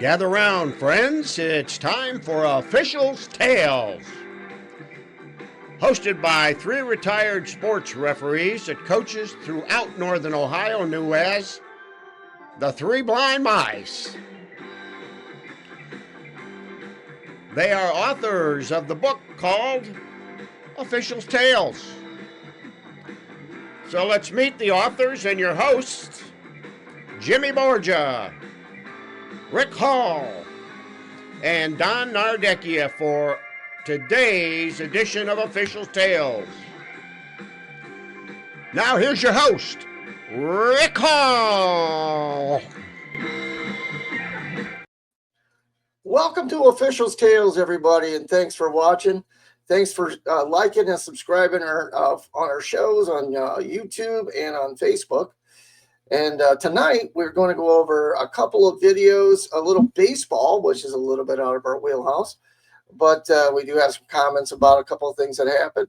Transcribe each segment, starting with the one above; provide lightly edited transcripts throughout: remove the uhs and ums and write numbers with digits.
Gather round, friends. It's time for Officials' Tales. Hosted by three retired sports referees that coaches throughout Northern Ohio knew as the Three Blind Mice. They are authors of the book called Officials' Tales. So let's meet the authors and your hosts, Jimmy Borgia, Rick Hall, and Don Nardecchia for today's edition of Officials' Tales. Now here's your host, Rick Hall. Welcome to Officials' Tales, everybody, and thanks for watching. Thanks for liking and subscribing on our shows on YouTube and on Facebook. And tonight we're going to go over a couple of videos, a little baseball, which is a little bit out of our wheelhouse, but we do have some comments about a couple of things that happened.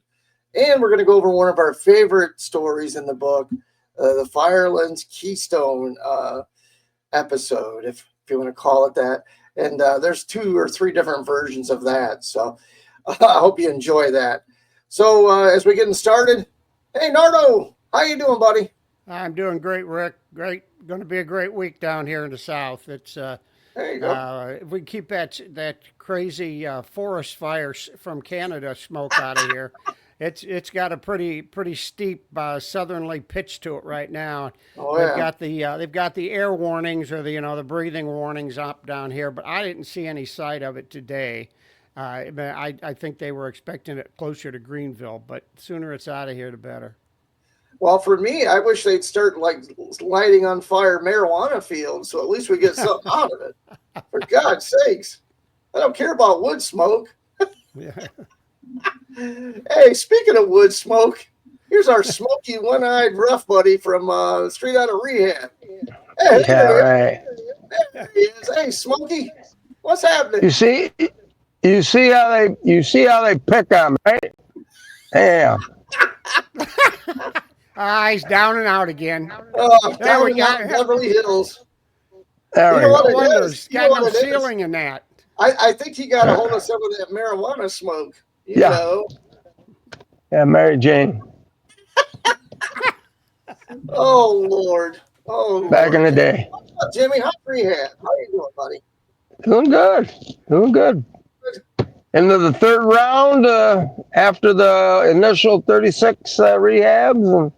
And we're going to go over one of our favorite stories in the book, the Firelands Keystone episode, if you want to call it that. And there's 2 or 3 different versions of that. So I hope you enjoy that. So as we're getting started, hey, Nardo, how you doing, buddy? I'm doing great, Rick. Great. Going to be a great week down here in the South. It's there you go. if we keep that crazy forest fire from Canada smoke out of here, it's got a pretty steep southerly pitch to it right now. Oh, yeah. They've got the air warnings or the breathing warnings up down here, but I didn't see any sight of it today. I think they were expecting it closer to Greenville, but the sooner it's out of here, the better. Well, for me, I wish they'd start like lighting on fire marijuana fields, so at least we get something out of it. For God's sakes, I don't care about wood smoke. Yeah. Hey, speaking of wood smoke, here's our smoky, one-eyed rough buddy from straight out of rehab. Hey, Right. There he is. Hey, Smokey, what's happening? You see how they pick on me, right? Yeah. He's down and out again. Down we go. Beverly Hills. There we what go. it No is? He's got no ceiling in that. I think he got a hold of some of that marijuana smoke. You Yeah. know. Yeah, Mary Jane. Oh, Lord. Oh, Back Lord. in the day. Jimmy, how's rehab? How you doing, buddy? Doing good. Doing good. Into the 3rd round after the initial 36 rehabs, and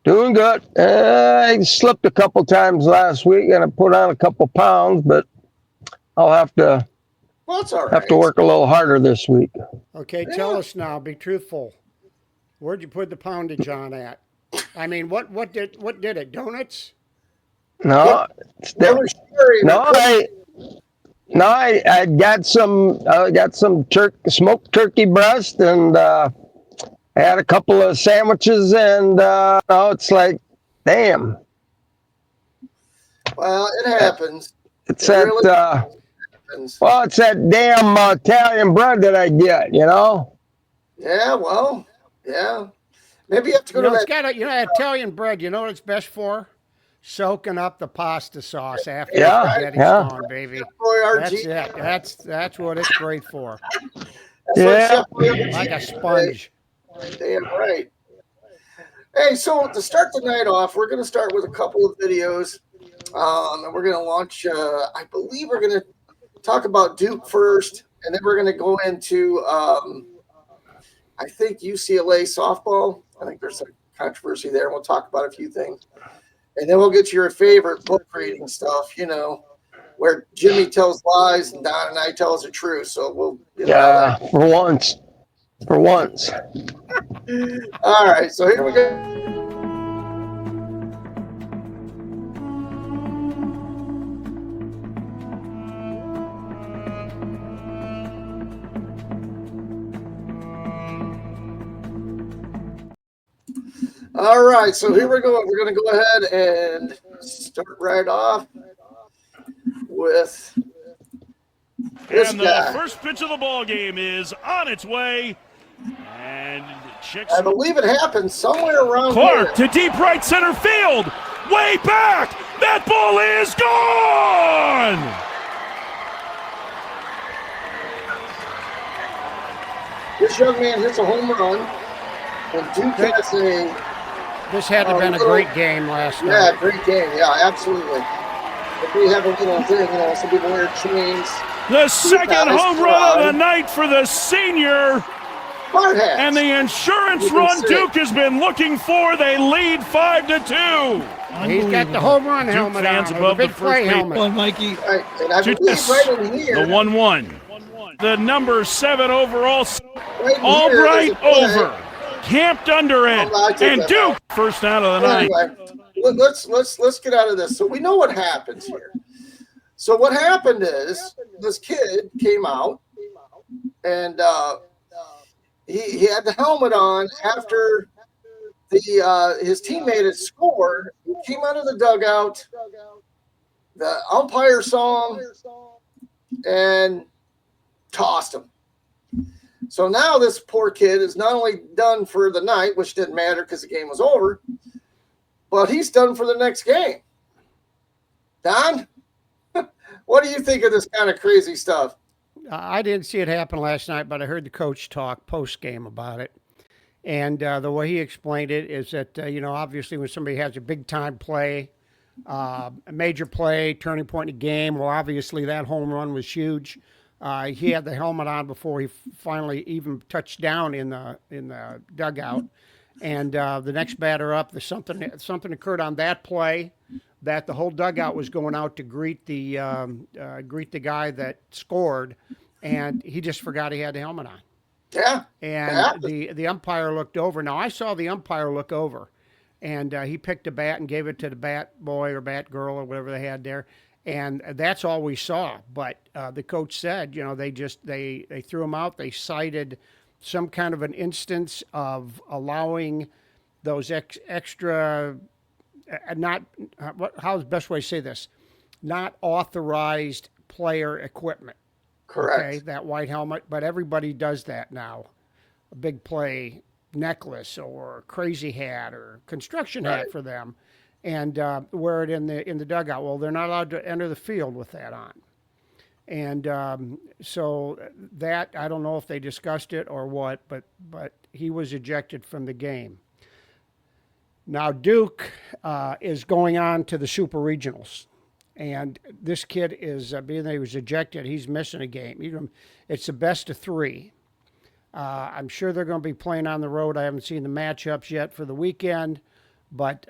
doing good. I slipped a couple times last week and I put on a couple pounds, but I'll have to That's all right. have to work a little harder this week. Okay, tell us now. Be truthful. Where'd you put the poundage on at? I mean, what did it? Donuts? No, They were sharing I got some smoked turkey breast, and I had a couple of sandwiches, and it's like, damn. Well, it happens. It's It that really happens. well, it's that damn Italian bread that I get, Yeah, well, yeah. Maybe you have to go to It's that. got Italian bread. You know what it's best for? Soaking up the pasta sauce after Yeah, the spaghetti's yeah. gone, baby. Roy That's RG. it. That's what it's great for. That's what Yeah. Chef Roy RG Like a said. sponge. Damn right. Hey, so to start the night off, we're going to start with a couple of videos. And we're going to launch, I believe we're going to talk about Duke first, and then we're going to go into, I think, UCLA softball. I think there's some controversy there. We'll talk about a few things. And then we'll get to your favorite book reading stuff, where Jimmy tells lies and Don and I tells the truth. So we'll Yeah, for once. All right, so here we go. All right, so here we go. We're going to go ahead and start right off with this guy. The first pitch of the ball game is on its way, and checks. I believe it happened somewhere around Clark here. to deep right center field, way back. That ball is gone. This young man hits a home run, and Duke has a. This had to have been a great game last night. Yeah, great game. Yeah, absolutely. If we have a little thing, some people wear chains. The second home run of the night for the senior. And the insurance run Duke has been looking for. They lead 5-2. He's got the home run helmet on. Above the big play helmet. Come on, Mikey. Right, and I believe right in here. The 1-1. The number 7 overall. Right Albright over. Camped under it. And Duke first out of the night. Anyway, let's get out of this. So we know what happens here. So what happened is this kid came out and he had the helmet on after his teammate had scored. He came out of the dugout. The umpire saw him and tossed him. So now this poor kid is not only done for the night, which didn't matter because the game was over, but he's done for the next game. Don, what do you think of this kind of crazy stuff? I didn't see it happen last night, but I heard the coach talk post-game about it. And the way he explained it is that, obviously when somebody has a big-time play, a major play, turning point in the game, well, obviously that home run was huge. He had the helmet on before he finally even touched down in the dugout. And the next batter up, something occurred on that play that the whole dugout was going out to greet the guy that scored, and he just forgot he had the helmet on. Yeah. And the umpire looked over. Now I saw the umpire look over, and he picked a bat and gave it to the bat boy or bat girl or whatever they had there. And that's all we saw. But the coach said, they threw him out. They cited some kind of an instance of allowing those extra, how's the best way to say this? Not authorized player equipment. Correct. Okay, that white helmet, but everybody does that now. A big play necklace or crazy hat or construction hat for them. And wear it in the dugout. Well, they're not allowed to enter the field with that on. And so that, I don't know if they discussed it or what, but he was ejected from the game. Now Duke is going on to the Super Regionals. And this kid is, being that he was ejected, he's missing a game. It's the best of 3. I'm sure they're going to be playing on the road. I haven't seen the matchups yet for the weekend. But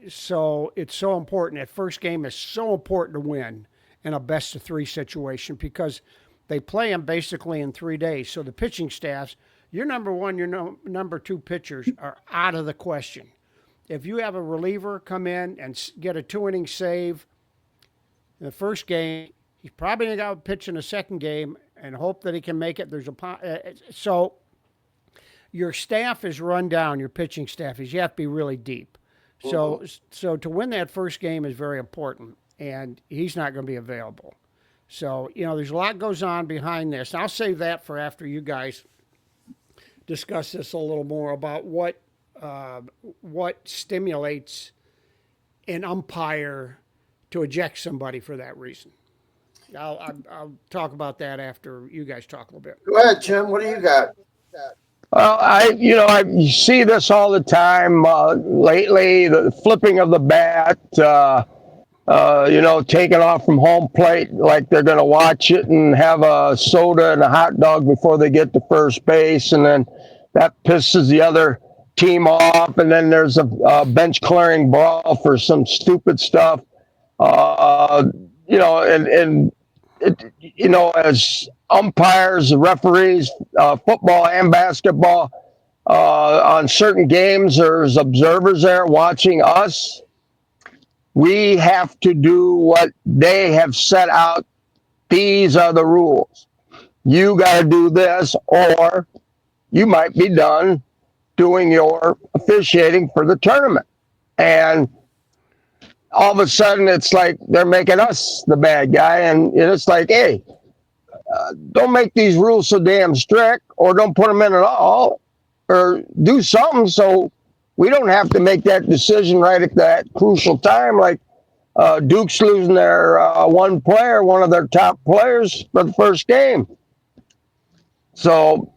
so it's so important. That first game is so important to win in a best of 3 situation because they play them basically in 3 days. So the pitching staffs, your number 1, your number 2 pitchers are out of the question. If you have a reliever come in and get a 2-inning save in the first game, he's probably going to pitch in the second game and hope that he can make it. So your staff is run down, your pitching staff is. You have to be really deep. So to win that first game is very important, and he's not going to be available. So, there's a lot goes on behind this. And I'll save that for after you guys discuss this a little more about what stimulates an umpire to eject somebody for that reason. I'll talk about that after you guys talk a little bit. Go ahead, Jim. What do you got? Well, I see this all the time lately, the flipping of the bat, taking off from home plate like they're going to watch it and have a soda and a hot dog before they get to first base. And then that pisses the other team off. And then there's a bench clearing brawl for some stupid stuff. As umpires, referees, football and basketball, on certain games, there's observers there watching us. We have to do what they have set out. These are the rules. You got to do this, or you might be done doing your officiating for the tournament. And all of a sudden, it's like they're making us the bad guy. And it's like, hey, don't make these rules so damn strict, or don't put them in at all, or do something so we don't have to make that decision right at that crucial time. Like Duke's losing their one of their top players for the first game. So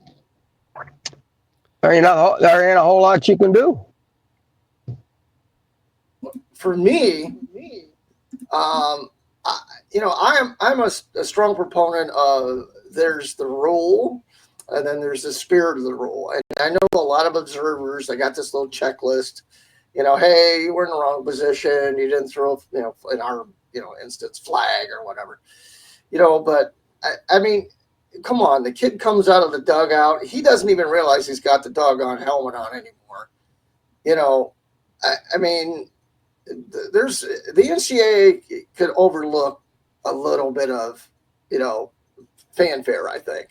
there ain't a whole lot you can do. For me, I'm a strong proponent of there's the rule, and then there's the spirit of the rule. And I know a lot of observers, they got this little checklist, hey, you were in the wrong position, you didn't throw, in our, instance, flag or whatever, but I mean, come on, the kid comes out of the dugout, he doesn't even realize he's got the doggone helmet on anymore. I mean, there's the NCAA could overlook a little bit of, fanfare, I think.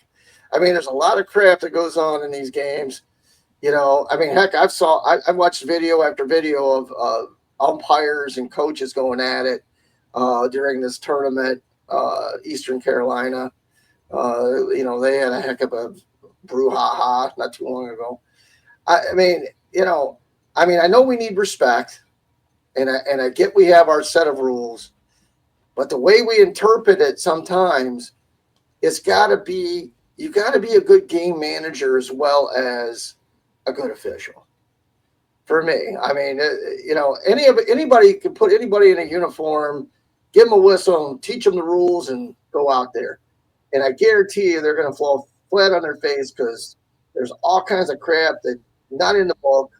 I mean, there's a lot of crap that goes on in these games. I mean, heck, I've watched video after video of umpires and coaches going at it during this tournament, Eastern Carolina. They had a heck of a brouhaha not too long ago. I mean, I know we need respect, and I get we have our set of rules, but the way we interpret it sometimes, you got to be a good game manager as well as a good official. For me, I mean, anybody can put anybody in a uniform, give them a whistle, and teach them the rules, and go out there. And I guarantee you, they're going to fall flat on their face because there's all kinds of crap that not in the book,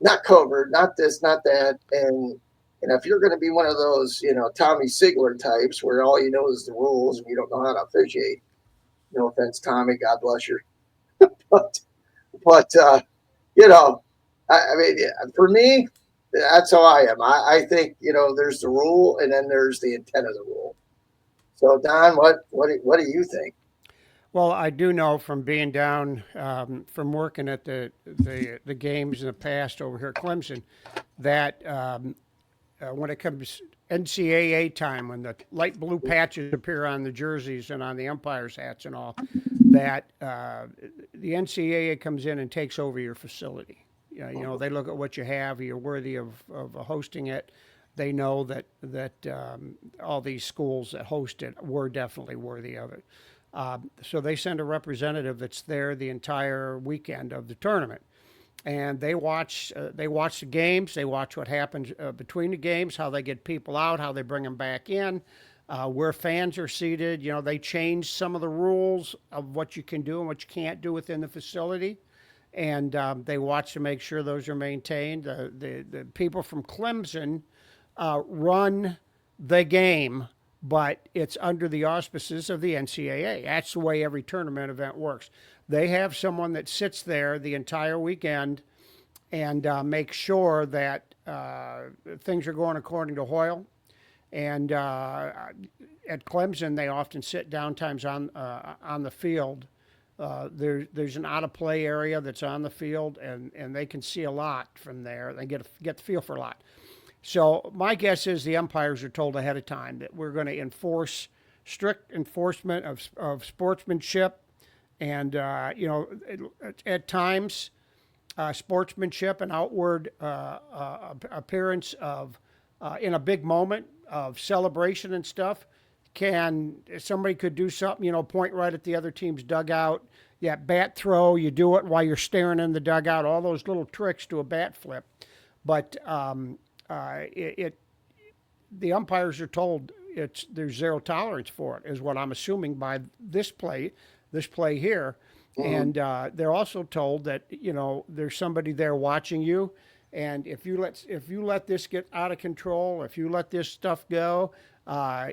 not covered, not this, not that, and if you're going to be one of those, Tommy Sigler types where all you know is the rules and you don't know how to officiate, no offense, Tommy, God bless you, but I mean, for me, that's how I am. I think there's the rule and then there's the intent of the rule. So Don, what do you think? Well, I do know from being down, from working at the games in the past over here at Clemson, that when it comes NCAA time, when the light blue patches appear on the jerseys and on the umpires' hats and all, that the NCAA comes in and takes over your facility. They look at what you have. You're worthy of hosting it. They know that all these schools that host it were definitely worthy of it. So they send a representative that's there the entire weekend of the tournament, and they watch the games. They watch what happens between the games, how they get people out, how they bring them back in, where fans are seated. They change some of the rules of what you can do and what you can't do within the facility, and they watch to make sure those are maintained. The people from Clemson run the game, but it's under the auspices of the NCAA. That's the way every tournament event works. They have someone that sits there the entire weekend and makes sure that things are going according to Hoyle. And at Clemson, they often sit downtimes on the field. There's an out-of-play area that's on the field, and they can see a lot from there. They get the feel for a lot. So my guess is the umpires are told ahead of time that we're going to enforce strict enforcement of sportsmanship, and at times sportsmanship and outward appearance of in a big moment of celebration and stuff. Somebody could do something, point right at the other team's dugout. Yeah, bat throw, you do it while you're staring in the dugout. All those little tricks to a bat flip, but the umpires are told there's zero tolerance for it, is what I'm assuming by this play here. Mm-hmm. And they're also told that there's somebody there watching you, and if you let this get out of control, if you let this stuff go,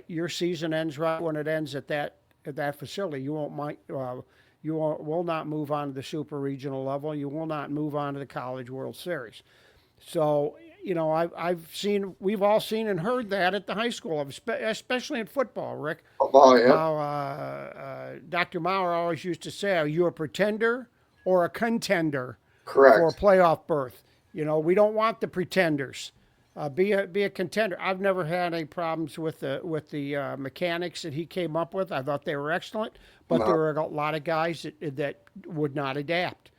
your season ends right when it ends at that facility. You will not move on to the super regional level. You will not move on to the College World Series. So we've all seen and heard that at the high school, especially in football, Rick. Oh, yeah. How Dr. Maurer always used to say, are you a pretender or a contender? Correct. For a playoff berth? We don't want the pretenders. Be a contender. I've never had any problems with the mechanics that he came up with. I thought they were excellent, but there were a lot of guys that would not adapt.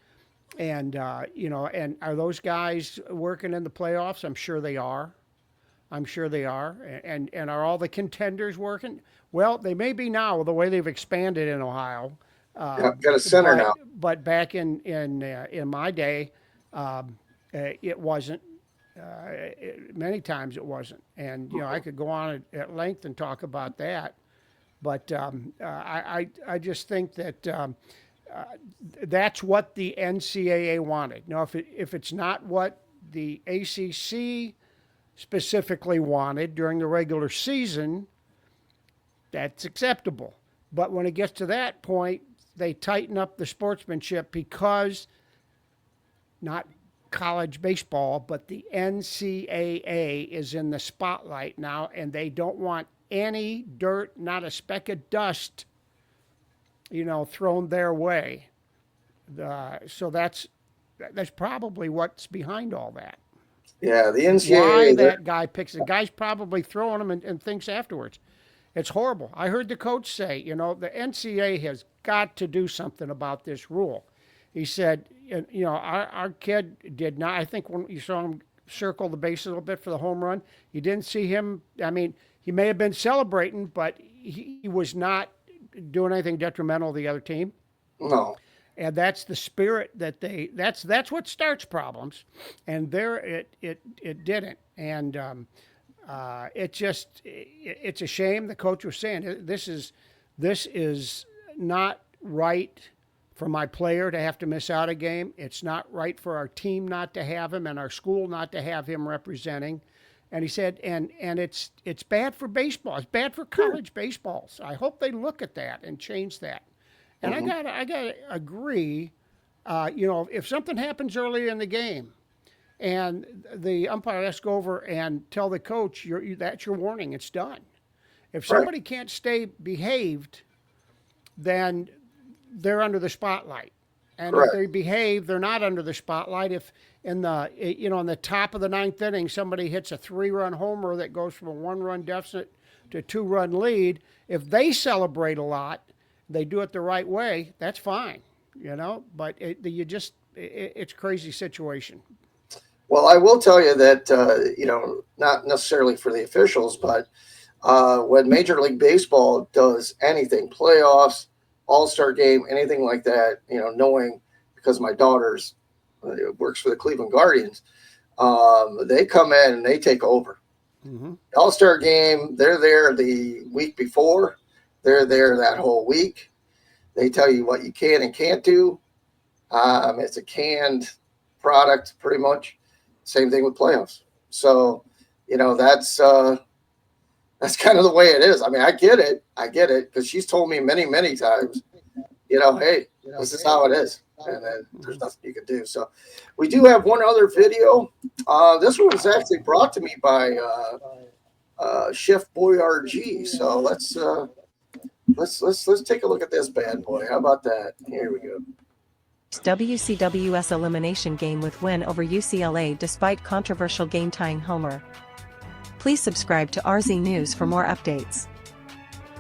And, and are those guys working in the playoffs? I'm sure they are. And are all the contenders working? Well, they may be now with the way they've expanded in Ohio. Got a center now. But back in my day, it wasn't. Many times it wasn't, and I could go on at length and talk about that. But I just think that that's what the NCAA wanted. Now, if it's not what the ACC specifically wanted during the regular season, that's acceptable. But when it gets to that point, they tighten up the sportsmanship because not college baseball, but the NCAA is in the spotlight now, and they don't want any dirt, not a speck of dust, thrown their way. So that's probably what's behind all that. Yeah, the NCAA. Why that guy picks the guy's probably throwing them and thinks afterwards. It's horrible. I heard the coach say, the NCAA has got to do something about this rule. He said, our kid did not. I think when you saw him circle the bases a little bit for the home run, you didn't see him. I mean, he may have been celebrating, but he was not doing anything detrimental to the other team. No. And that's the spirit that that's what starts problems. And there it didn't. And it's a shame. The coach was saying this is not right for my player to have to miss out a game. It's not right for our team not to have him and our school not to have him representing. And he said, and it's bad for baseball. It's bad for college baseballs. I hope they look at that and change that. And I gotta agree. If something happens early in the game, and the umpire has to go over and tell the coach, that's your warning. It's done. If somebody can't stay behaved, then they're under the spotlight. And if they behave, they're not under the spotlight. If in the top of the ninth inning, somebody hits a 3-run homer that goes from a 1-run deficit to a 2-run lead, if they celebrate a lot, they do it the right way, that's fine, but it's a crazy situation. Well, I will tell you that, not necessarily for the officials, but when Major League Baseball does anything, playoffs, All-Star game, anything like that, knowing because my daughter's works for the Cleveland Guardians, they come in and they take over. Mm-hmm. All-Star game, they're there the week before. They're there that whole week. They tell you what you can and can't do. It's a canned product, pretty much. Same thing with playoffs. So, that's kind of the way it is. I mean, I get it because she's told me many, many times, hey, this is how it is. And then there's nothing you can do. So we do have one other video. This one was actually brought to me by Chef Boyardee. So let's take a look at this bad boy. How about that? Here we go. WCWS elimination game with win over UCLA despite controversial game-tying homer. Please subscribe to RZ News for more updates.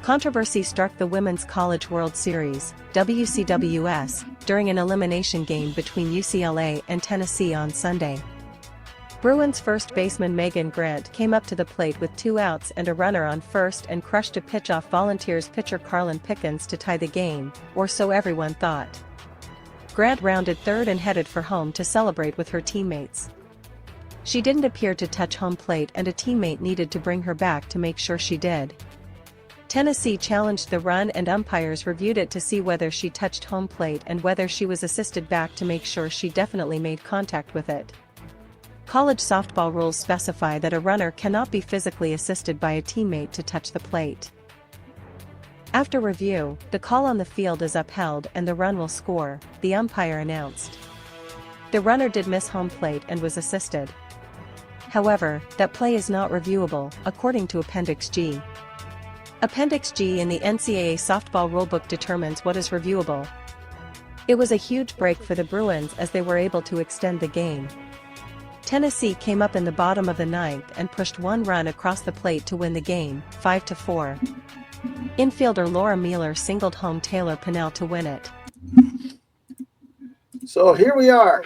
Controversy struck the Women's College World Series, WCWS, during an elimination game between UCLA and Tennessee on Sunday. Bruins first baseman Megan Grant came up to the plate with 2 outs and a runner on first and crushed a pitch off Volunteers pitcher Carlin Pickens to tie the game, or so everyone thought. Grant rounded third and headed for home to celebrate with her teammates. She didn't appear to touch home plate and a teammate needed to bring her back to make sure she did. Tennessee challenged the run and umpires reviewed it to see whether she touched home plate and whether she was assisted back to make sure she definitely made contact with it. College softball rules specify that a runner cannot be physically assisted by a teammate to touch the plate. After review, the call on the field is upheld and the run will score, the umpire announced. The runner did miss home plate and was assisted. However, that play is not reviewable, according to Appendix G. Appendix G in the NCAA softball rulebook determines what is reviewable. It was a huge break for the Bruins as they were able to extend the game. Tennessee came up in the bottom of the ninth and pushed 1 run across the plate to win the game, 5-4. Infielder Laura Mueller singled home Taylor Pinnell to win it. So here we are.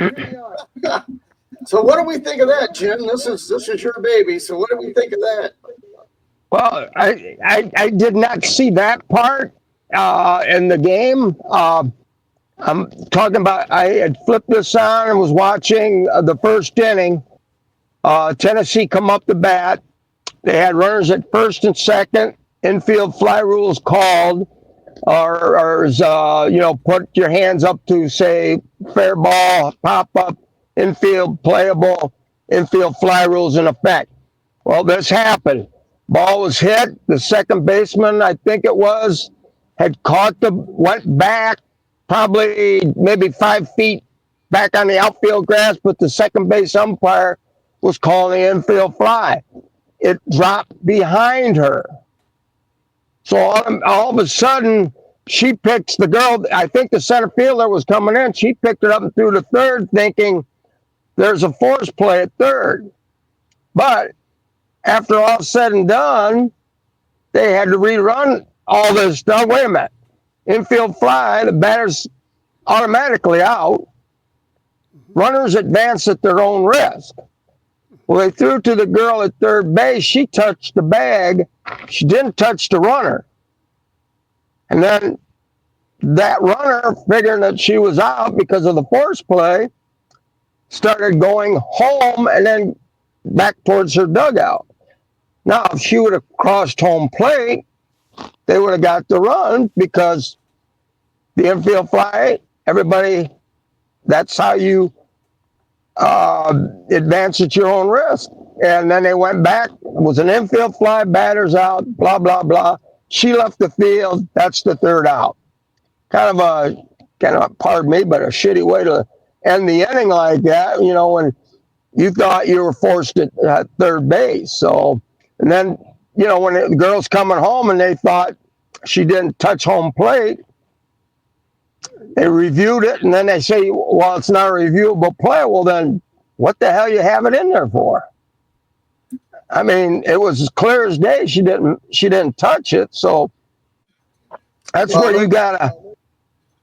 So what do we think of that, Jim? This is your baby. So what do we think of that? Well, I did not see that part. in the game. I'm talking about. I had flipped this on and was watching the first inning. Tennessee come up the bat. They had runners at first and second. Infield fly rules called, or put your hands up to say fair ball, pop up, infield playable, infield fly rules in effect. Well, this happened. Ball was hit. The second baseman, I think it was, had went back probably maybe 5 feet back on the outfield grass, but the second base umpire was calling the infield fly. It dropped behind her. So all of a sudden, she picks the girl. I think the center fielder was coming in. She picked it up and threw to third, thinking there's a force play at third. But after all said and done, they had to rerun all this stuff. Wait a minute. Infield fly, the batter's automatically out. Runners advance at their own risk. Well, they threw to the girl at third base. She touched the bag. She didn't touch the runner. And then that runner, figuring that she was out because of the force play, started going home and then back towards her dugout. Now, if she would have crossed home plate, they would have got the run because the infield fly, everybody, that's how you advance at your own risk. And then they went back. It was an infield fly, batters out, blah, blah, blah. She left the field. That's the third out. Kind of, pardon me, but a shitty way to end the inning like that, when you thought you were forced at third base. So, and then, when the girl's coming home and they thought she didn't touch home plate, they reviewed it, and then they say, well, it's not a reviewable play. Well, then what the hell you have it in there for? I mean, it was as clear as day. She didn't touch it. So that's where you gotta,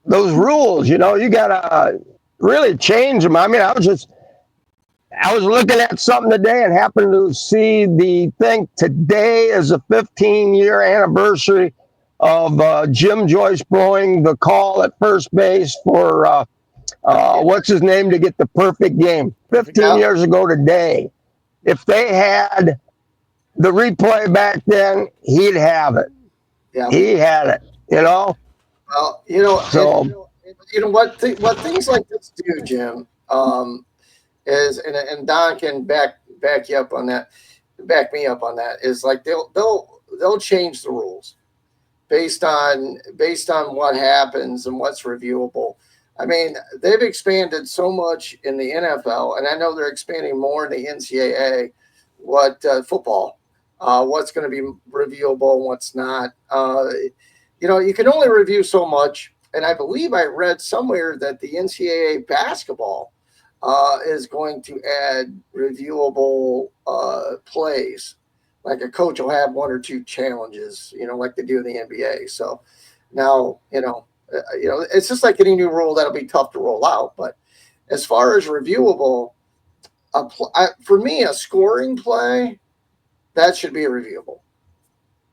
those rules, you gotta really change them. I mean, I was looking at something today and happened to see the thing. Today is a 15-year anniversary of Jim Joyce blowing the call at first base for what's his name to get the perfect game. 15 years ago today. If they had the replay back then, he'd have it. Yeah. He had it, Well, so what things like this do, Jim, is and Don can back you up on that, back me up on that, is like they'll change the rules based on what happens and what's reviewable. I mean, they've expanded so much in the NFL, and I know they're expanding more in the NCAA. Football, what's going to be reviewable and what's not. You can only review so much, and I believe I read somewhere that the NCAA basketball is going to add reviewable plays. Like a coach will have one or two challenges, like they do in the NBA. So now, it's just like any new rule that'll be tough to roll out. But as far as reviewable, for me, a scoring play, that should be reviewable.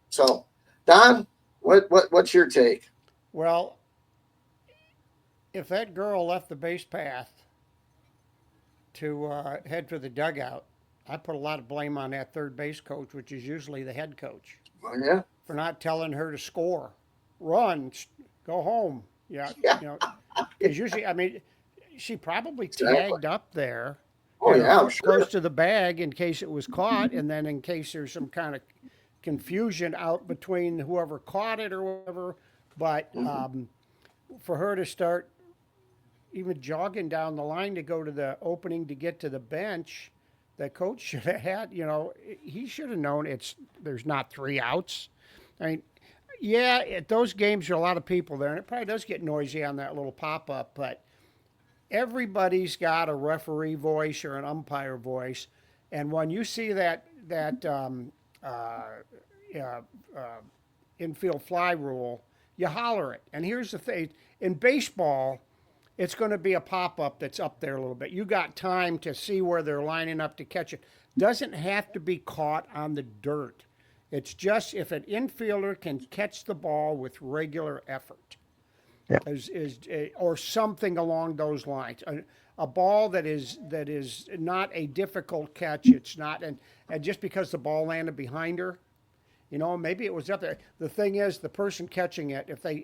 So, Don, what's your take? Well, if that girl left the base path to head for the dugout, I put a lot of blame on that third base coach, which is usually the head coach. Oh, yeah. For not telling her to score, run, go home. Yeah. Because usually, I mean, she probably tagged up there. Oh, yeah, close to the bag in case it was caught, and then in case there's some kind of confusion out between whoever caught it or whatever. But for her to start even jogging down the line to go to the opening to get to the bench, the coach should have had, he should have known there's not 3 outs. I mean, yeah, at those games, there are a lot of people there, and it probably does get noisy on that little pop-up, but everybody's got a referee voice or an umpire voice, and when you see that infield fly rule, you holler it. And here's the thing. In baseball, it's going to be a pop-up that's up there a little bit. You got time to see where they're lining up to catch it. Doesn't have to be caught on the dirt. It's just if an infielder can catch the ball with regular effort, Yeah. or something along those lines. A ball that is not a difficult catch. It's not, and just because the ball landed behind her, maybe it was up there. The thing is, the person catching it, if they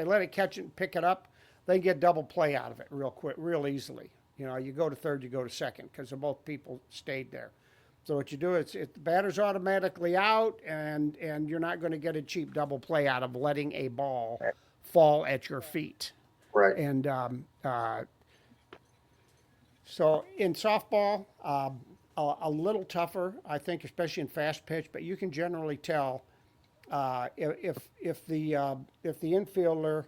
let it catch it and pick it up, they get double play out of it real quick, real easily. You go to third, you go to second, because both people stayed there. So what you do is the batter's automatically out, and you're not going to get a cheap double play out of letting a ball fall at your feet. Right. And so in softball, a little tougher, I think, especially in fast pitch. But you can generally tell if the infielder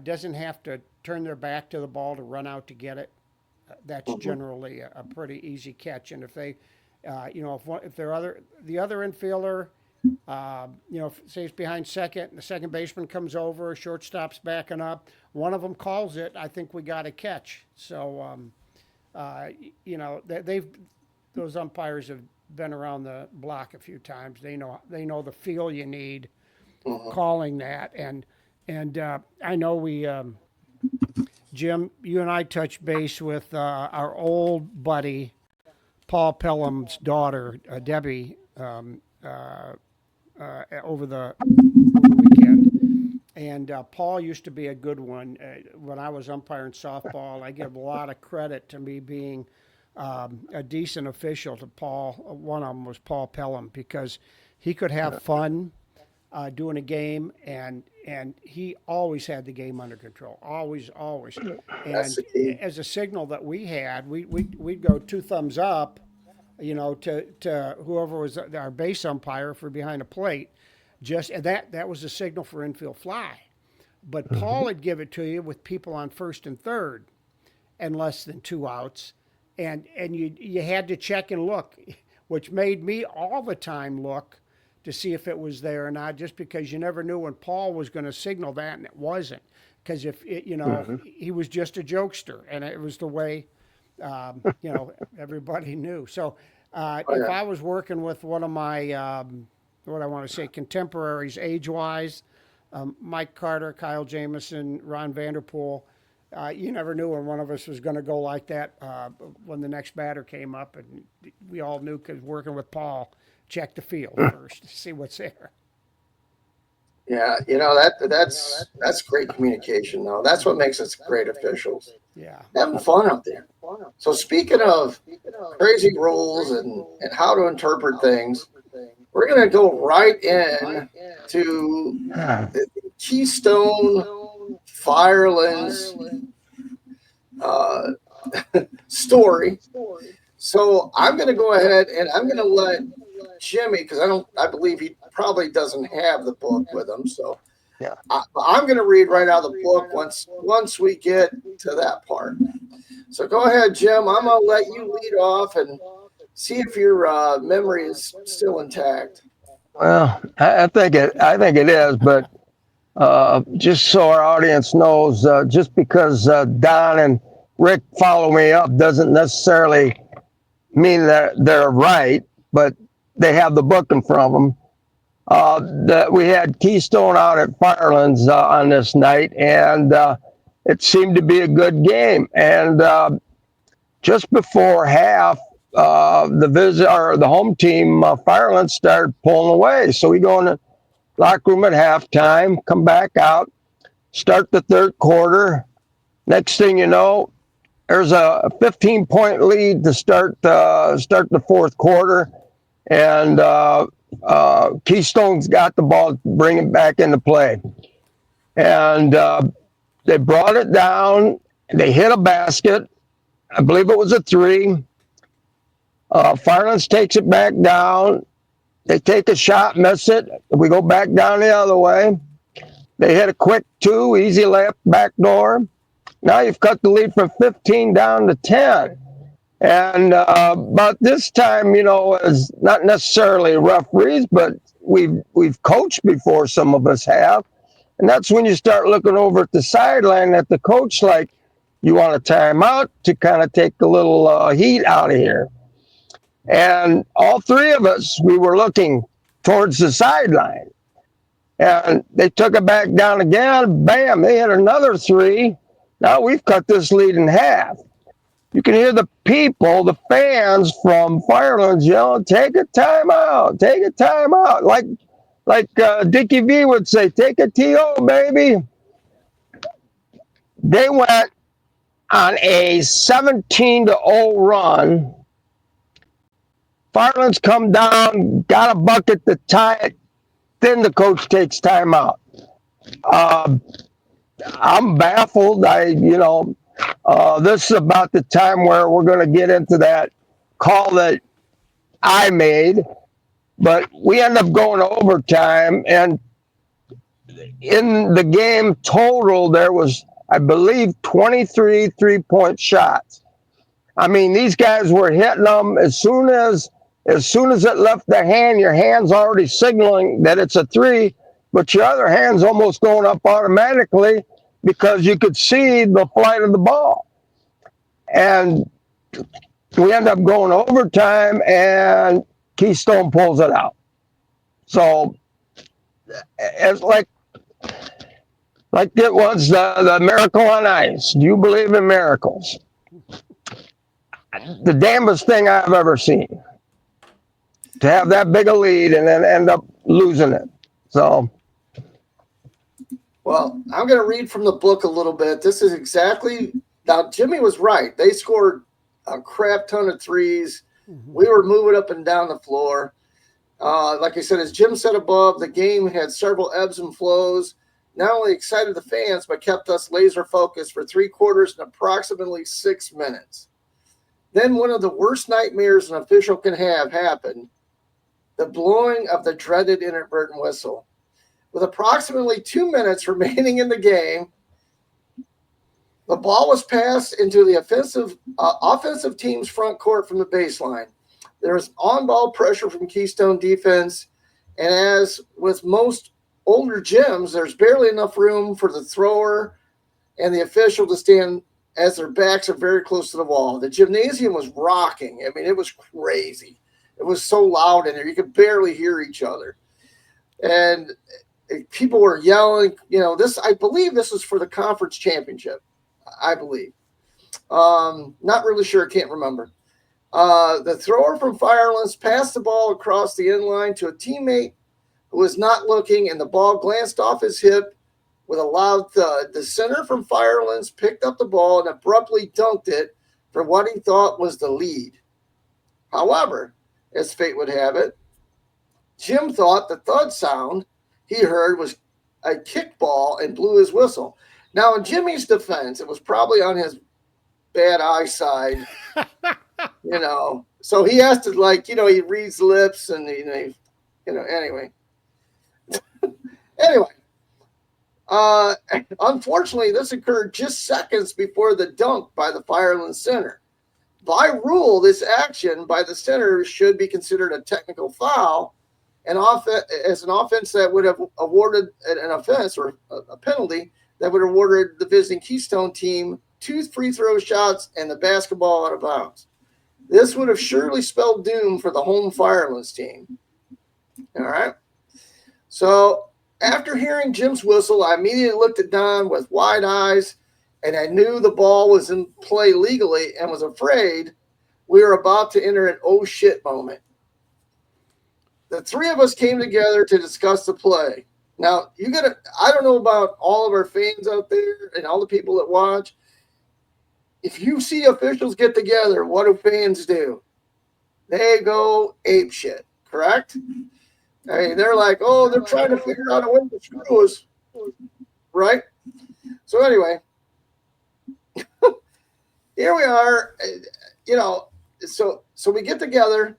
doesn't have to turn their back to the ball to run out to get it. That's generally a pretty easy catch. And if they, if the other infielder, say it's behind second, and the second baseman comes over, shortstop's backing up, one of them calls it, I think we got a catch. So, those umpires have been around the block a few times. They know the feel you need calling that. And I know we, Jim, you and I touched base with our old buddy, Paul Pelham's daughter, Debbie, over the weekend. And Paul used to be a good one. When I was umpiring softball, I give a lot of credit to me being a decent official to Paul. One of them was Paul Pelham, because he could have fun doing a game, and he always had the game under control. Always. And as a signal that we had, we'd go 2 thumbs up, to whoever was our base umpire for behind a plate. And that was a signal for infield fly. But Paul would give it to you with people on first and third and less than 2 outs. And you had to check and look, which made me all the time look to see if it was there or not, just because you never knew when Paul was going to signal that and it wasn't. Because if it, he was just a jokester, and it was the way, everybody knew. So if I was working with one of my, what I want to say, contemporaries age-wise, Mike Carter, Kyle Jamison, Ron Vanderpool, you never knew when one of us was going to go like that when the next batter came up, and we all knew, because working with Paul, check the field first to see what's there. Yeah, that's great communication, though. That's what makes us great officials. Yeah, having fun out there. So speaking of crazy rules and how to interpret things, we're going to go right in to the Keystone Firelands story. So I'm going to go ahead and I'm going to let Jimmy, because I believe he probably doesn't have the book with him. So yeah, I'm going to read right out of the book once we get to that part. So go ahead, Jim. I'm going to let you lead off and see if your memory is still intact. Well, I think it is, but just so our audience knows, just because Don and Rick follow me up doesn't necessarily mean that they're right, but they have the book in front of them. That we had Keystone out at Firelands on this night, and it seemed to be a good game. And just before half, the home team, Firelands, started pulling away. So we go in the locker room at halftime, come back out, start the third quarter. Next thing you know, there's a 15-point lead to start the fourth quarter, and Keystone's got the ball, bring it back into play. And they brought it down. They hit a basket. I believe it was a 3. Firelands takes it back down. They take a shot, miss it. We go back down the other way. They hit a quick 2, easy layup, back door. Now you've cut the lead from 15 down to 10. And but this time, as not necessarily referees, but we've coached before, some of us have. And that's when you start looking over at the sideline at the coach, like, you want a timeout to kind of take a little heat out of here. And all three of us, we were looking towards the sideline. And they took it back down again. Bam, they hit another three. Now we've cut this lead in half. You can hear the people, the fans from Firelands yelling, take a timeout, take a timeout. Like Dickie V would say, take a TO, baby. They went on a 17-0 run. Firelands come down, got a bucket to tie it. Then the coach takes timeout. I'm baffled. This is about the time where we're going to get into that call that I made. But we end up going to overtime, and in the game total, there was, I believe, 23 three-point shots. I mean, these guys were hitting them as soon as it left the hand. Your hand's already signaling that it's a three, but your other hand's almost going up automatically because you could see the flight of the ball. And we end up going overtime, and Keystone pulls it out. So it's like it was the miracle on ice. Do you believe in miracles? The damnedest thing I've ever seen. To have that big a lead and then end up losing it. So. Well, I'm going to read from the book a little bit. This is exactly, now Jimmy was right. They scored a crap ton of threes. We were moving up and down the floor. Like I said, as Jim said above, the game had several ebbs and flows. Not only excited the fans, but kept us laser focused for 3 quarters and approximately 6 minutes. Then one of the worst nightmares an official can have happened, the blowing of the dreaded inadvertent whistle. With approximately 2 minutes remaining in the game, the ball was passed into the offensive team's front court from the baseline. There was on-ball pressure from Keystone defense, and as with most older gyms, there's barely enough room for the thrower and the official to stand as their backs are very close to the wall. The gymnasium was rocking. I mean, it was crazy. It was so loud in there. You could barely hear each other. And people were yelling. I believe this was for the conference championship. I believe. Not really sure. Can't remember. The thrower from Firelands passed the ball across the end line to a teammate who was not looking, and the ball glanced off his hip with a loud thud. The center from Firelands picked up the ball and abruptly dunked it for what he thought was the lead. However, as fate would have it, Jim thought the thud sound he heard was a kickball and blew his whistle. Now, in Jimmy's defense, it was probably on his bad eyesight, So he has to, he reads lips and, anyway. Unfortunately, this occurred just seconds before the dunk by the Firelands center. By rule, this action by the center should be considered a technical foul, and as an offense that would have awarded an offense or a penalty that would have awarded the visiting Keystone team 2 free throw shots and the basketball out of bounds. This would have surely spelled doom for the home Firelands team. All right. So after hearing Jim's whistle, I immediately looked at Don with wide eyes, and I knew the ball was in play legally and was afraid we were about to enter an oh shit moment. The 3 of us came together to discuss the play. Now, I don't know about all of our fans out there and all the people that watch. If you see officials get together, what do fans do? They go ape shit, correct? I mean, they're like, oh, they're trying to figure out a way to screw us, right? So anyway, here we are, so we get together.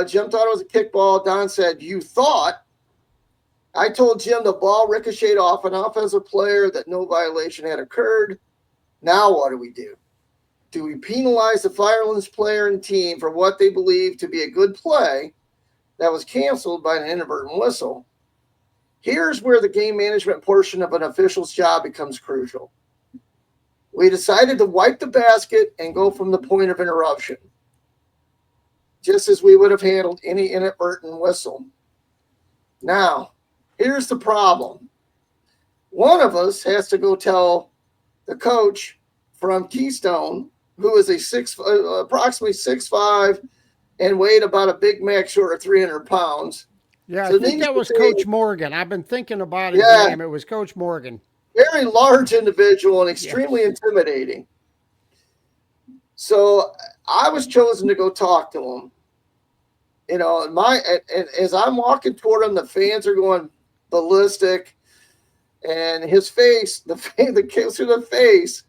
Jim thought it was a kickball. Don said, you thought. I told Jim the ball ricocheted off an offensive player, that no violation had occurred. Now what do? Do we penalize the Firelands player and team for what they believe to be a good play that was canceled by an inadvertent whistle? Here's where the game management portion of an official's job becomes crucial. We decided to wipe the basket and go from the point of interruption. just as we would have handled any inadvertent whistle. Now, here's the problem. One of us has to go tell the coach from Keystone, who is approximately 6'5", and weighed about a Big Mac short of 300 pounds. Yeah, so I think that was Coach Morgan. I've been thinking about his name. It was Coach Morgan. Very large individual and extremely intimidating. So I was chosen to go talk to him. You know, and as I'm walking toward him, the fans are going ballistic, and his face, the kids through the face,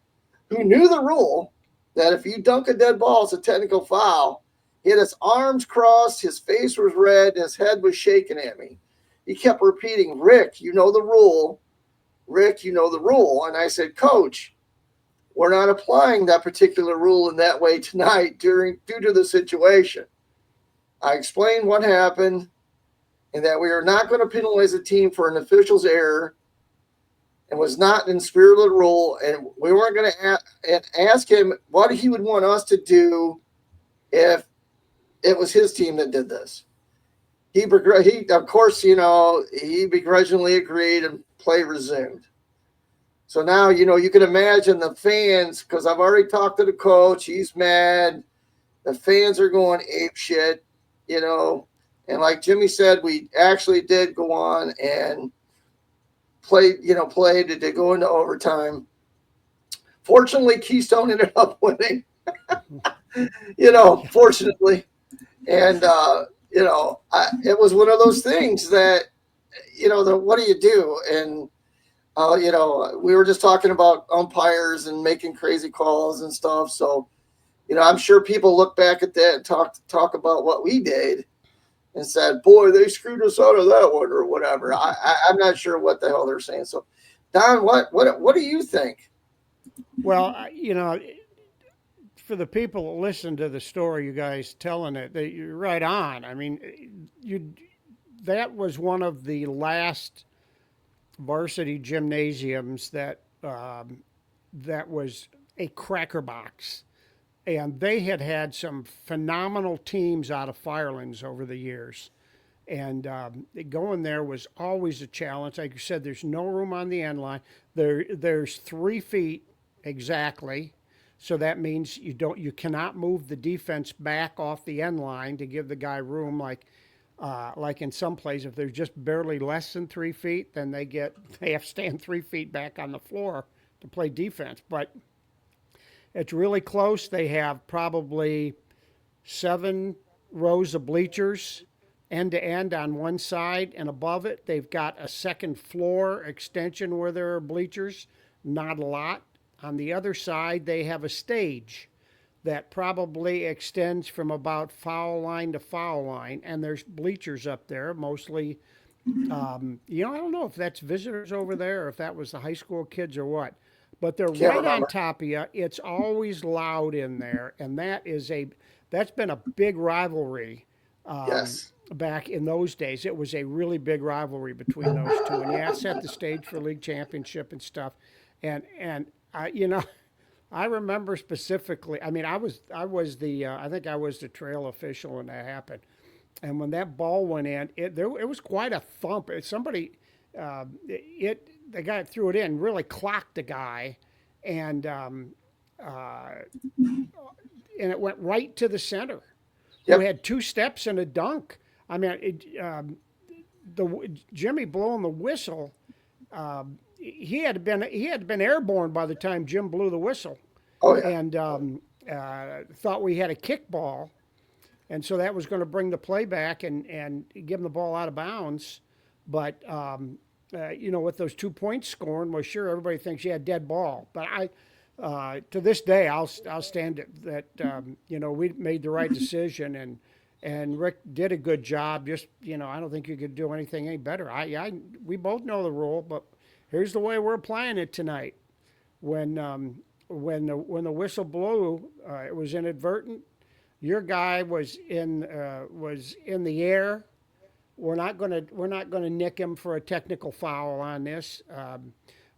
who knew the rule that if you dunk a dead ball, it's a technical foul. He had his arms crossed, his face was red, and his head was shaking at me. He kept repeating, "Rick, you know the rule. Rick, you know the rule." And I said, "Coach, we're not applying that particular rule in that way tonight due to the situation." I explained what happened and that we are not going to penalize the team for an official's error and was not in spirit of the rule. And we weren't going to ask him what he would want us to do if it was his team that did this. He of course, you know, he begrudgingly agreed and play resumed. So now, you know, you can imagine the fans, because I've already talked to the coach. He's mad. The fans are going ape shit, you know. And like Jimmy said, we actually did go on and play to go into overtime. Fortunately, Keystone ended up winning, you know, fortunately. And, you know, it was one of those things that, you know, what do you do? And, you know, we were just talking about umpires and making crazy calls and stuff. So, you know, I'm sure people look back at that and talk about what we did and said, "Boy, they screwed us out of that one," or whatever. I'm not sure what the hell they're saying. So, Don, what do you think? Well, you know, for the people that listen to the story, you guys telling it, that you're right on. I mean, that was one of the last varsity gymnasiums that was a cracker box, and they had some phenomenal teams out of Firelands over the years. And going there was always a challenge. Like you said, there's no room on the end line. There's 3 feet exactly, so that means you cannot move the defense back off the end line to give the guy room. Like in some places, if there's just barely less than 3 feet, then they have to stand 3 feet back on the floor to play defense. But it's really close. They have probably 7 rows of bleachers end to end on one side, and above it they've got a second floor extension where there are bleachers, not a lot. On the other side they have a stage that probably extends from about foul line to foul line, and there's bleachers up there, mostly you know, I don't know if that's visitors over there or if that was the high school kids or what, but they're right on top of you. It's always loud in there, and that's been a big rivalry. Yes. Back in those days, it was a really big rivalry between those two, and yeah, it set the stage for league championship and stuff. And you know, I remember specifically. I mean, I think I was the trail official when that happened. And when that ball went in, it was quite a thump. The guy that threw it in really clocked the guy, and it went right to the center. Yep. Who had 2 steps and a dunk. I mean, Jimmy blowing the whistle. He had been airborne by the time Jim blew the whistle. Oh yeah. And thought we had a kickball, and so that was going to bring the play back and give him the ball out of bounds. But you know, with those 2 points scoring, well, sure, everybody thinks you had dead ball. But to this day, I'll stand that you know, we made the right decision, and Rick did a good job. Just, you know, I don't think you could do anything any better. We both know the rule, but here's the way we're applying it tonight. When the whistle blew, it was inadvertent. Your guy was in the air. We're not gonna nick him for a technical foul on this.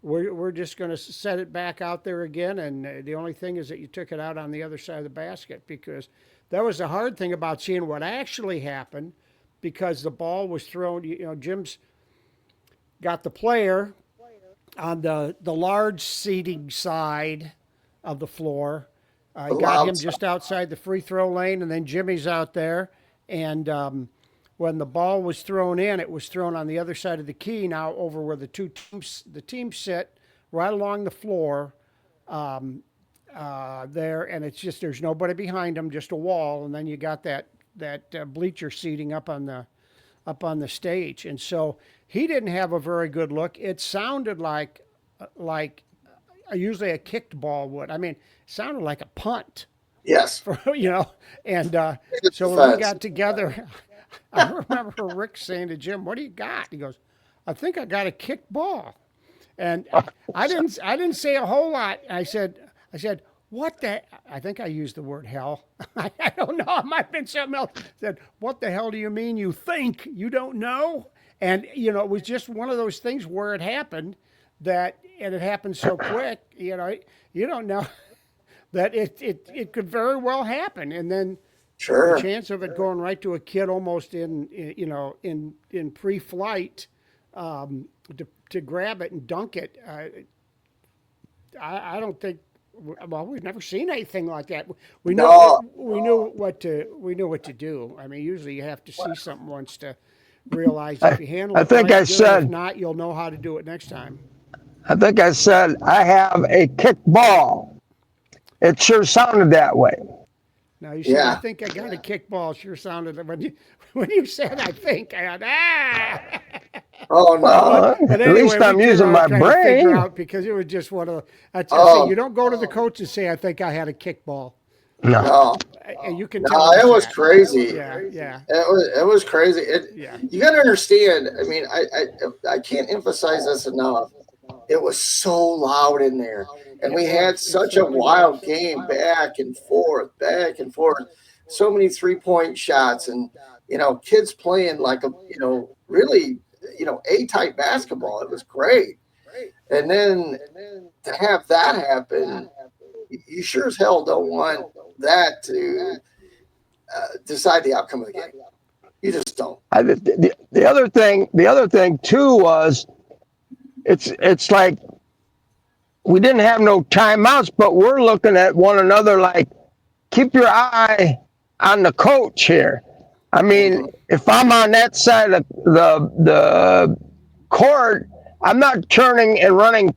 We're just going to set it back out there again, and the only thing is that you took it out on the other side of the basket, because that was the hard thing about seeing what actually happened, because the ball was thrown. Jim's got the player on the large seating side of the floor. Got him just outside the free throw lane, and then Jimmy's out there. And when the ball was thrown in, it was thrown on the other side of the key, now over where the teams sit, right along the floor there. And it's just, there's nobody behind them, just a wall. And then you got that bleacher seating up on the stage. And so he didn't have a very good look. It sounded like usually a kicked ball would. I mean, it sounded like a punt. Yes. And so when we got together, I remember Rick saying to Jim, "What do you got?" He goes, "I think I got a kicked ball." And I didn't say a whole lot. I said, "What the?" I think I used the word hell. I don't know. It might have been something else. I said, "What the hell do you mean you think? You don't know?" And, it was just one of those things where it happened and it happened so quick, you don't know that it could very well happen. And then the chance of it going right to a kid almost in pre-flight to grab it and dunk it. I don't think, well, we've never seen anything like that. We knew what to do. I mean, usually you have to see something once to realize if you handle it right, if not, you'll know how to do it next time. I think I said, I have a kick ball. It sure sounded that way. Now you said, I think I got a kick ball. Sure sounded, when you said, I think, I had, Oh, no. But anyway, at least I'm using my brain. Because it was just one of the, you don't go to the coach and say, I think I had a kick ball. No. And you can tell. It was crazy. Yeah. It was crazy. You got to understand. I mean, I can't emphasize this enough. It was so loud in there, and we had such a wild game, back and forth. So many 3-point shots, and kids playing like really A-type basketball. It was great. And then to have that happen, you sure as hell don't want that to decide the outcome of the game. You just don't. The other thing too was, it's like we didn't have no timeouts, but we're looking at one another like, keep your eye on the coach here. I mean, if I'm on that side of the court, I'm not turning and running,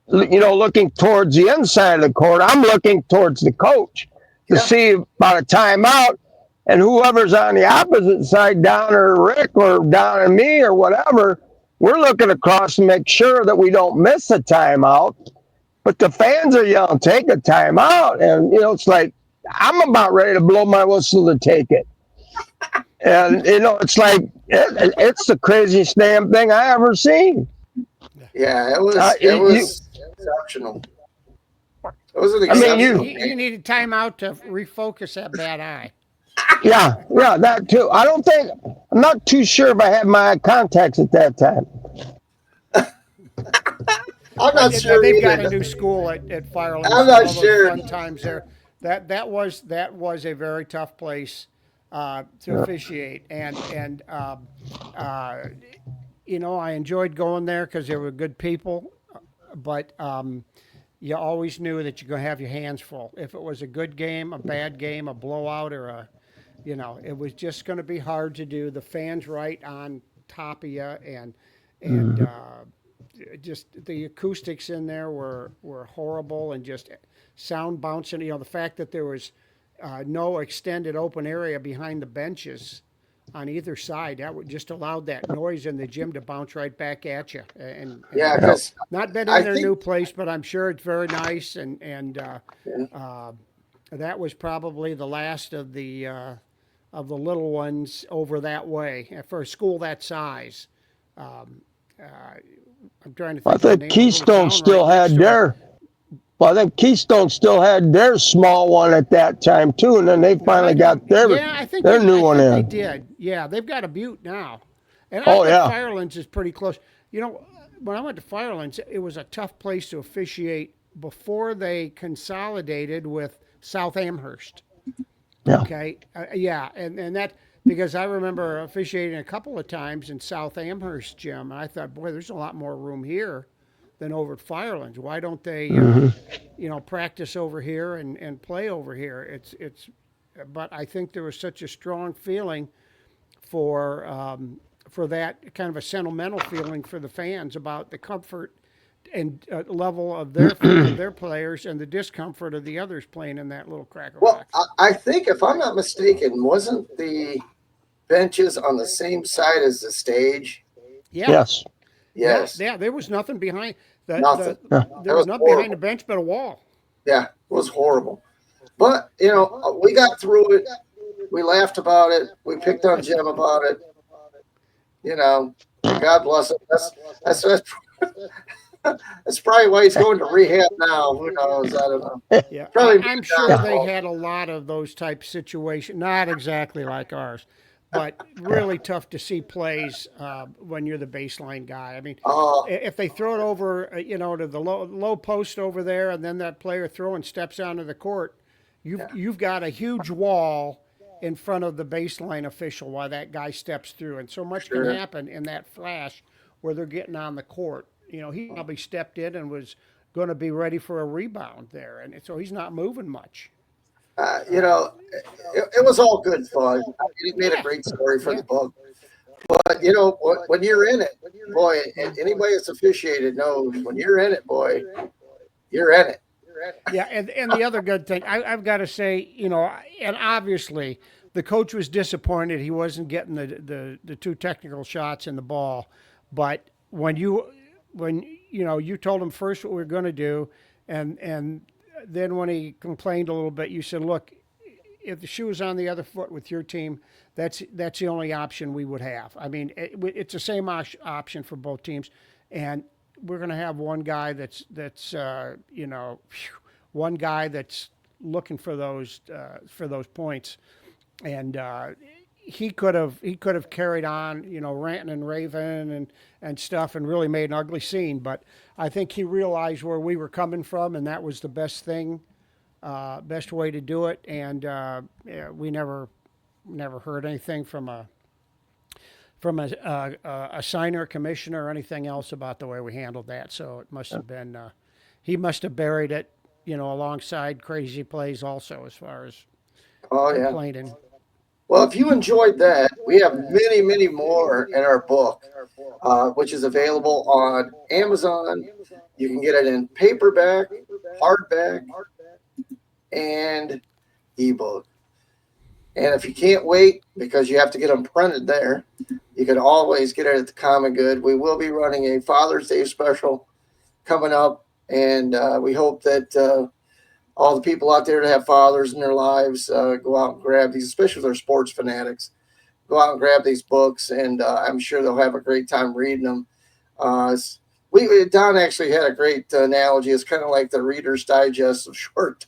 looking towards the inside of the court. I'm looking towards the coach to see about a timeout, and whoever's on the opposite side, down or Rick or down and me or whatever, we're looking across to make sure that we don't miss a timeout. But the fans are yelling, take a timeout. And, it's like, I'm about ready to blow my whistle to take it. And, it's like, it's the craziest damn thing I ever seen. Yeah, it was exceptional. It was an exceptional you need a timeout to refocus that bad eye. Yeah, that too. I'm not too sure if I had my eye contacts at that time. I'm not sure. They've got a new school at Firelands. I'm not sure. Fun times there. That was a very tough place to officiate, and I enjoyed going there because there were good people, but you always knew that you're going to have your hands full. If it was a good game, a bad game, a blowout, or it was just going to be hard to do. The fans right on top of you, and just the acoustics in there were horrible, and just sound bouncing. The fact that there was no extended open area behind the benches on either side, that would just allowed that noise in the gym to bounce right back at you. And not been in their new place, but I'm sure it's very nice. And that was probably the last of the little ones over that way for a school that size. I'm trying to think. I think Keystone still had their. Well, I think Keystone still had their small one at that time too, and then they finally got their new one in. They did. Yeah, they've got a Butte now, and I think Firelands is pretty close. When I went to Firelands, it was a tough place to officiate before they consolidated with South Amherst. Yeah. Okay. Yeah. And that, because I remember officiating a couple of times in South Amherst gym, and I thought, boy, there's a lot more room here than over at Firelands. Why don't they, practice over here and play over here? But I think there was such a strong feeling for that kind of a sentimental feeling for the fans about the comfort and level of their players and the discomfort of the others playing in that little cracker Well, box. I think if I'm not mistaken, wasn't the benches on the same side as the stage? Yeah. Yes. Yes. Yeah. There was nothing behind Nothing. Yeah. there was nothing behind the bench but a wall. Yeah, it was horrible. But we got through it. We laughed about it. We picked on Jim about it. God bless him. That's probably why he's going to rehab now. Who knows? I don't know. Yeah, Probably I'm sure they had a lot of those type situations. Not exactly like ours, but really tough to see plays when you're the baseline guy. I mean, if they throw it over, to the low post over there, and then that player throwing steps onto the court, you've got a huge wall in front of the baseline official while that guy steps through, and so much can happen in that flash where they're getting on the court. He probably stepped in and was going to be ready for a rebound there, and so he's not moving much. It was all good fun. It made a great story for the book. But when you're in it, boy, and anybody that's officiated knows when you're in it, boy, you're in it. Yeah, and the other good thing, I've got to say, and obviously the coach was disappointed he wasn't getting the two technical shots in the ball, but when you told him first what we were going to do, and then when he complained a little bit, you said, look, if the shoe was on the other foot with your team, that's the only option we would have. I mean, it's the same option for both teams, and we're going to have one guy that's one guy that's looking for those points, and he could have carried on, ranting and raving and stuff, and really made an ugly scene. But I think he realized where we were coming from, and that was the best way to do it. And we never heard anything from a signer, commissioner, or anything else about the way we handled that. So it must have been he must have buried it, alongside crazy plays also, as far as complaining. Well, if you enjoyed that, we have many, many more in our book, which is available on Amazon. You can get it in paperback, hardback, and ebook. And if you can't wait, because you have to get them printed there, you can always get it at the Common Good. We will be running a Father's Day special coming up, and we hope that all the people out there that have fathers in their lives go out and grab these, especially if they're sports fanatics. Go out and grab these books, and I'm sure they'll have a great time reading them. Don actually had a great analogy. It's kind of like the Reader's Digest of short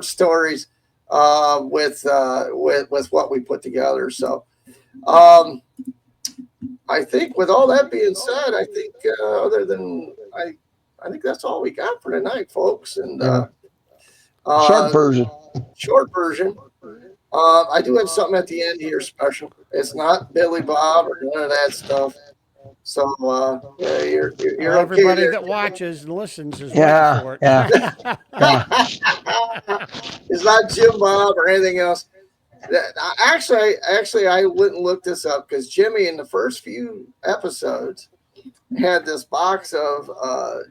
stories with what we put together. So I think with all that being said, I think I think that's all we got for tonight, folks. And short version. I do have something at the end here special. It's not Billy Bob or none of that stuff. So you're everybody okay that watches and listens is Yeah, waiting for it. yeah. It's not Jim Bob or anything else. Actually, I wouldn't look this up because Jimmy in the first few episodes had this box of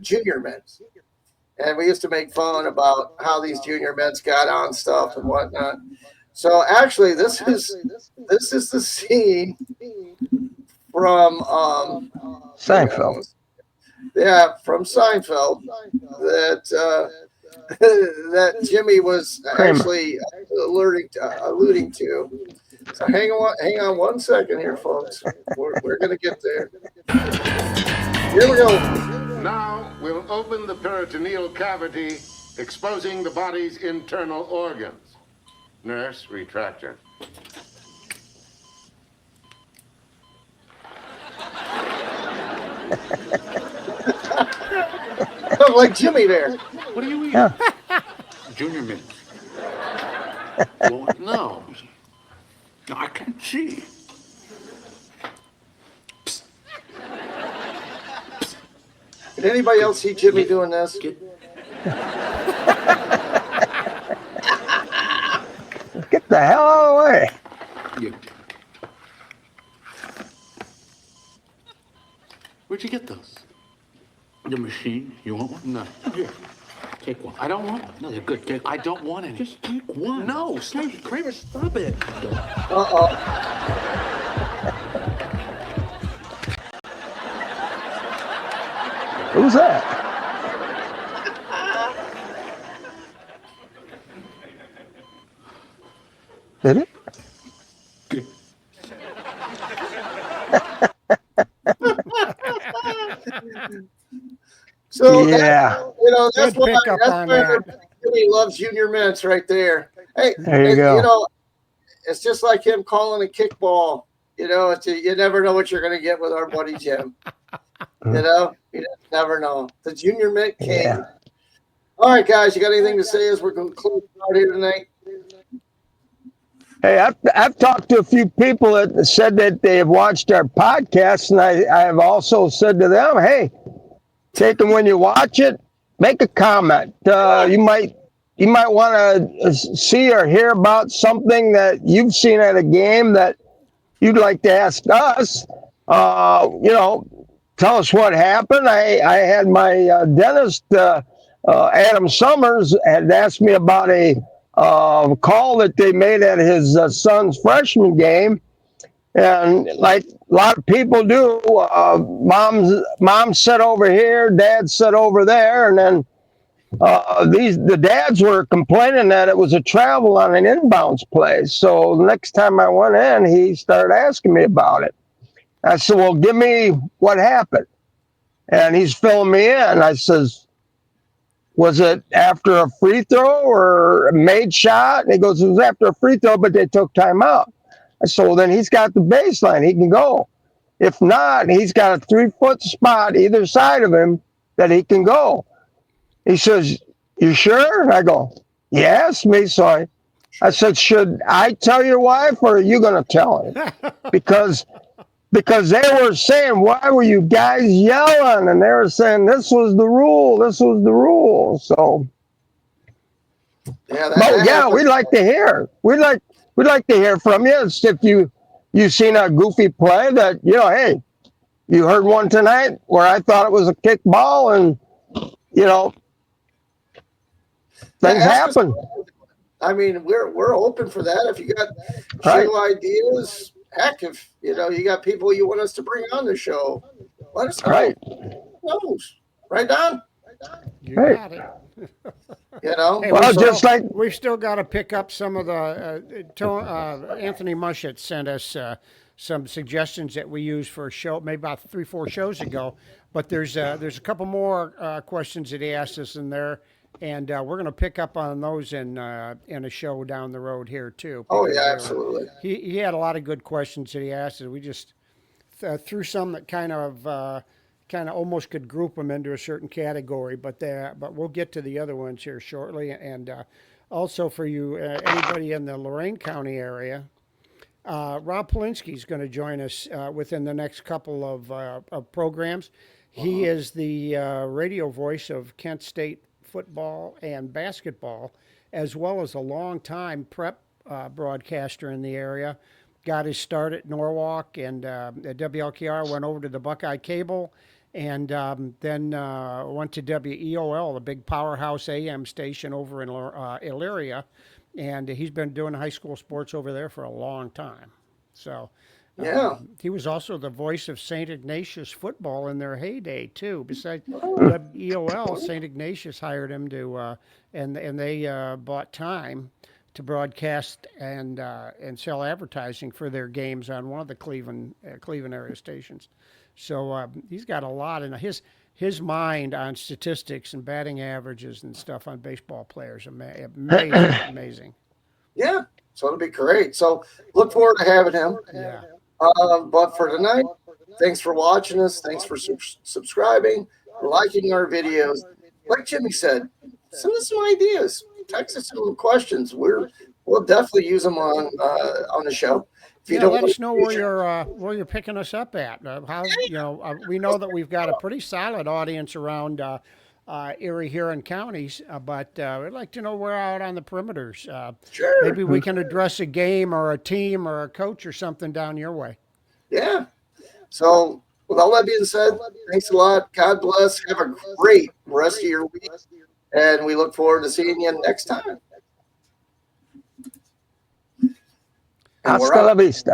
junior mints. And we used to make fun about how these junior mints got on stuff and whatnot. So actually, this is the scene from Seinfeld. Yeah, from Seinfeld that Jimmy was actually alluding to. So hang on 1 second here, folks. We're gonna get there. Here we go. Now we'll open the peritoneal cavity, exposing the body's internal organs. Nurse, retract her. Like Jimmy there. What are you eating? Yeah. Junior mints. Well, no. No, I can't see. Did anybody else see Jimmy doing this? Get the hell out of the way. Where'd you get those? The machine. You want one? No. Here. Take one. I don't want one. No, they're good. I don't want any. Just take one. No, stop. Kramer, stop it. Uh-oh. Who's that? Did it? So yeah, that's why Jimmy loves Junior Mints right there. Hey, there you go. It's just like him calling a kickball. You never know what you're going to get with our buddy Jim. You never know. The Junior Mint King. Yeah. All right, guys, you got anything to say as we're going to close out here tonight? Hey, I've talked to a few people that said that they have watched our podcast, and I have also said to them, hey, take them when you watch it, make a comment. You might want to see or hear about something that you've seen at a game that you'd like to ask us. Tell us what happened. I had my dentist, Adam Summers, had asked me about a call that they made at his son's freshman game. And like a lot of people do, mom sat over here, dad sat over there, and then the dads were complaining that it was a travel on an inbounds play. So the next time I went in, he started asking me about it. I said, well, give me what happened. And he's filling me in. I says, was it after a free throw or a made shot? And he goes, it was after a free throw, but they took time out. I said, well, then he's got the baseline. He can go. If not, he's got a 3-foot spot either side of him that he can go. He says, you sure? I go, yes, me. So I said, should I tell your wife or are you going to tell her? Because they were saying, why were you guys yelling? And they were saying, this was the rule. This was the rule. So, we'd like to hear. We'd like to hear from you. It's if you've seen a goofy play that, hey, you heard one tonight where I thought it was a kickball and, things happen. I mean, we're open for that. If you got show ideas, heck, if you got people you want us to bring on the show, let us know. Right. Right, Don? You got it. Hey, well, we've still got to pick up some of the Anthony Mushett sent us some suggestions that we used for a show, maybe about 3-4 shows ago. But there's a couple more questions that he asked us in there, and we're going to pick up on those in a show down the road here too. Oh yeah, absolutely. He had a lot of good questions that he asked, and we just threw some that kind of almost could group them into a certain category, but we'll get to the other ones here shortly. And also for you, anybody in the Lorain County area, Rob Polinsky is going to join us within the next couple of programs. He is the radio voice of Kent State football and basketball, as well as a long-time prep broadcaster in the area. Got his start at Norwalk and at WLKR, went over to the Buckeye Cable, and then went to WEOL, the big powerhouse AM station over in Elyria, and he's been doing high school sports over there for a long time. So he was also the voice of St. Ignatius football in their heyday too. Besides WEOL, St. Ignatius hired him to, and they bought time to broadcast and sell advertising for their games on one of the Cleveland area stations. So he's got a lot in his mind on statistics and batting averages and stuff on baseball players. Amazing. Yeah, so it'll be great. So look forward to having him. Yeah. But for tonight, thanks for watching us. Thanks for subscribing, liking our videos. Like Jimmy said, send us some ideas. Text us some questions. We'll we'll definitely use them on the show. If you Yeah, don't let want us know where you're picking us up at. We know that we've got a pretty solid audience around Erie, Huron counties, but we'd like to know where out on the perimeters. Sure. Maybe we can address a game or a team or a coach or something down your way. Yeah. So with all that being said, thanks a lot. God bless. Have a great rest of your week, and we look forward to seeing you next time. And we're Hasta out. la vista.